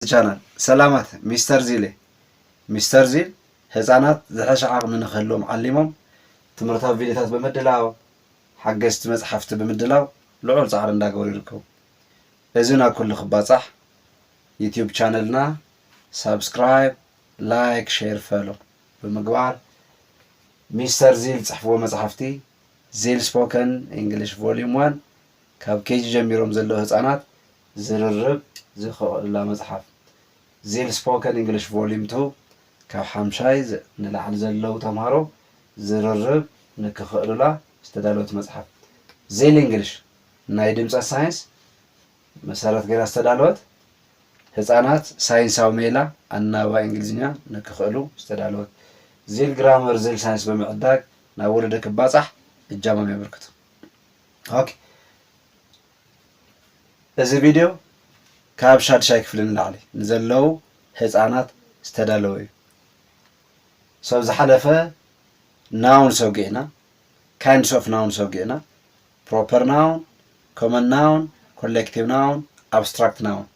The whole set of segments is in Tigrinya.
ቻናል ሰላማት ሚስተር ዚል ህፃናት ዝሐሸ ዓቕሚ ንኽህልዎም ዓሊሞም ትምህርታዊ ቪድዮታት ብምድላው ሓገዝቲ መፅሓፍቲ ብምድላው ልዑል ፃዕሪ እንዳገበሩ ይርከቡ። እዚ ናብ ኩሉ ክባፃሕ ዩቲዩብ ቻነልና ሳብስክራይብ፣ ላይክ፣ ሼር፣ ፈሎ ብምግባር ሚስተር ዚል ፅሕፍዎ መፅሓፍቲ ዚል ስፖከን እንግሊሽ ቮሊዩም 1 ካብ ኬጂ ጀሚሮም ዘለዉ ህፃናት ዝርርብ ዝኽእሉላ መፅሓፍ ዚል ስፖከን እንግሊሽ ቮሊዩም 2 ካብ 50 ንላዕሊ ዘለዉ ተምሃሮ ዝርርብ ንክኽእሉላ ዝተዳለወት መፅሓፍ ዚል እንግሊሽ ናይ ድምፀ ሳይንስ መሰረት ገይራ ዝተዳለወት ህፃናት ሳይንሳዊ ሜላ ኣናባቢ እንግሊዝኛ ንክኽእሉ ዝተዳለወት ዚል ግራመር ዚል ሳይንስ ብምዕዳግ ናብ ወለዶ ክባፃሕ እጃሞም የበርክቱ። ኦኬ እዚ ቪድዮ ካብ 6ይ ክፍሊ ንላዕሊ ንዘለዉ ህፃናት ዝተዳለወ እዩ። ሰብ ዝሓለፈ ናውን ሰውጊዕና ካይንድስ ኦፍ ናውን ሰውጊዕና ፕሮፐር ናውን፣ ኮመን ናውን፣ ኮሌክቲቭ ናውን፣ ኣብስትራክት ናውን።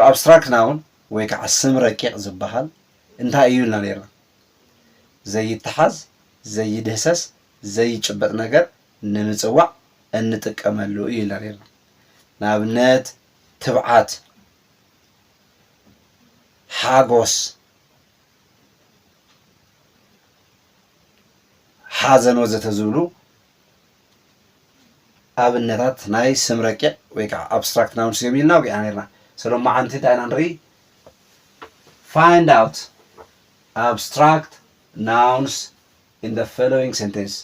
ኣብስትራክት ናውን ወይ ከዓ ስም ረቂቕ ዝበሃል እንታይ እዩ ኢልና ነርና? ዘይተሓዝ፣ ዘይድህሰስ፣ ዘይጭበጥ ነገር ንምፅዋዕ እንጥቀመሉ እዩ ኢልና ነርና። ንኣብነት ትብዓት፣ ሓጎስ፣ ሓዘን ወዘተ ዝብሉ ኣብነታት ናይ ስም ረቂቕ ወይ ከዓ ኣብስትራክት ናውንስ እዮም ኢልና ወጊዕና ነርና። ሰሎማ ዓንቲ እንታይ ኢና ንርኢ? ፋይንድ ኣውት ኣብስትራክት ናውንስ ኢን ዘ ፎሎዊንግ ሴንቴንስ።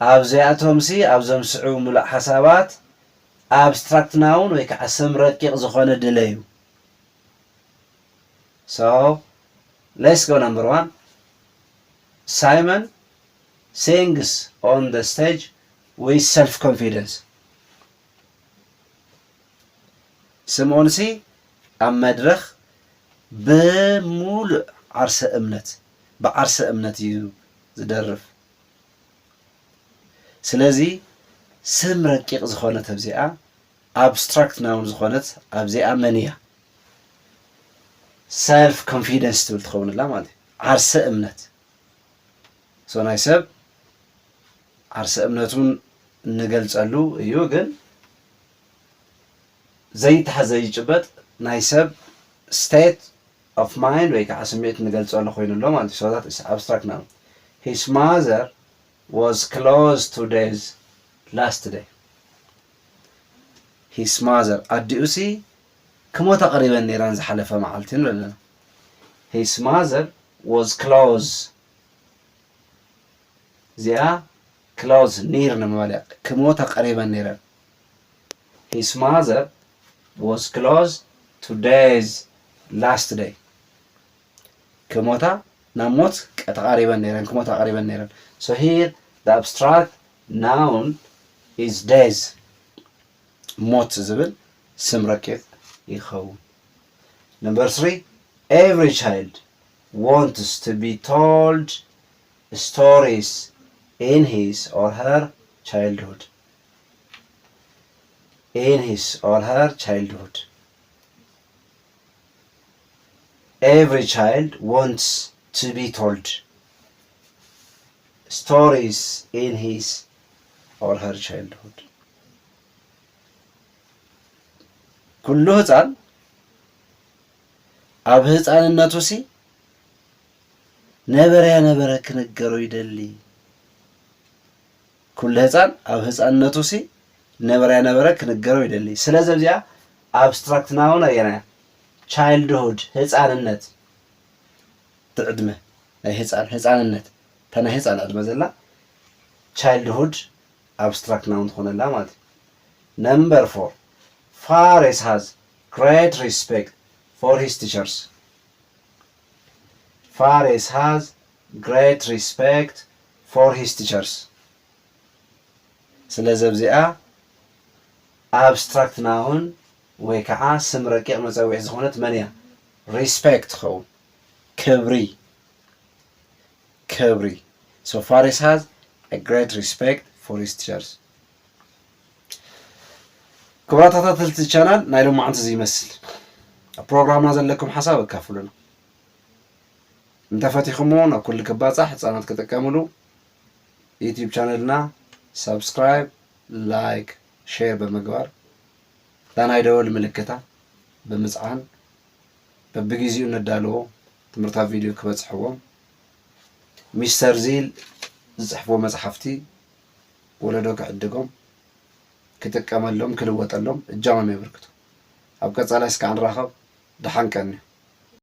ኣብዚኣቶምሲ ኣብዞም ስዑብ ሙሉእ ሓሳባት ኣብስትራክት ናውን ወይ ከዓ ስም ረቂቕ ዝኾነ ድለዩ። So let's go number 1. Simon sings on the stage with self-confidence. ስምዖን ሲ ኣብ መድረኽ ብሙሉእ ዓርሰ እምነት ብዓርሰ እምነት እዩ ዝደርፍ። ስለዚ ስም ረቂቕ ዝኾነት ኣብዚኣ ኣብስትራክት ናውን ዝኾነት ኣብዚኣ መን እያ? ሰልፍ ኮንፊደንስ ትብል ትኸውንላ ማለት እዩ። ዓርሰ እምነት ናይ ሰብ ዓርሰ እምነቱን እንገልፀሉ እዩ። ግን ዘይተሓዝ ዘይጭበጥ ናይ ሰብ ስቴት ኦፍ ማይንድ ወይ ከዓ ስምዒት እንገልፀሉ ኮይኑሎ ማለት እዩ። ዛት ኢስ ኣብስትራክት ናውን። ሂስ ማዘር was close to death last day. ሂስ ማዘር ኣዲኡሲ ክሞት ኣቕሪበን ነይራን ዝሓለፈ መዓልቲ ንብል ኣለና። ሂስ ማዘር was close እዚኣ ክሎዝ ኒር ንምባል ክሞት ኣቐሪበን ነይረን። ሂስ ማዘር was close to death last day ክሞታ ናብ ሞት ተቃሪበን ነይረን ክሞት ኣቐሪበን ነይረን። So here the abstract noun is death ሞት ዝብል ስም ረቂቕ ይኸውን። Number 3, every child wants to be told stories in his or her childhood. In his or her childhood. Every child wants to be told stories in his or her childhood. ኩሉ ህፃን ኣብ ህፃንነቱ ሲ ነበረ ክነገሮ ይደሊ። ኩሉ ህፃን ኣብ ህፃንነቱ ሲ ነበረ ክነገሮ ይደሊ። ስለዚ እዚኣ ኣብስትራክት ናውን ኣየና ቻይልድሁድ ህፃንነት ትዕድመ ናይ ህፃንነት ተና ህፃን ዕድመ ዘላ ቻይልድሁድ ኣብስትራክት ናውን ትኾነላ ማለት እዩ። Number 4, Fares has great respect for his teachers. Fares has great respect for his teachers. ስለዚ እዚኣ ኣብስትራክት ናውን ወይ ከዓ ስም ረቂቕ መፀውዒ ዝኾነት መን እያ? ሪስፔክት ትኸውን ክብሪ። So Fares has a great respect for his teachers. ክብራት ተከታተልቲ ቻናል ናይ ሎሚ ዓንቲ ይመስል ፕሮግራምና ዘለኩም ሓሳብ እካፍሉና እንተፈቲኹሞ ናብ ኩሉ ክባጻሕ ህፃናት ክጥቀምሉ ዩቲዩብ ቻናልና ሰብስክራይብ ላይክ ሼር በመግባር ዳናይ ደወል ምልክታ ብምጽዓን በብግዚኡ ነዳልዎ ትምህርታዊ ቪድዮ ክበጽሕዎም ሚስተር ዚል ዝጽሕፎ መጽሓፍቲ ወለዶ ክዕድጎም كتكمل لهم كل وطن لهم الجامعة يبركتوا أبقى على إسكان راخب دحان كني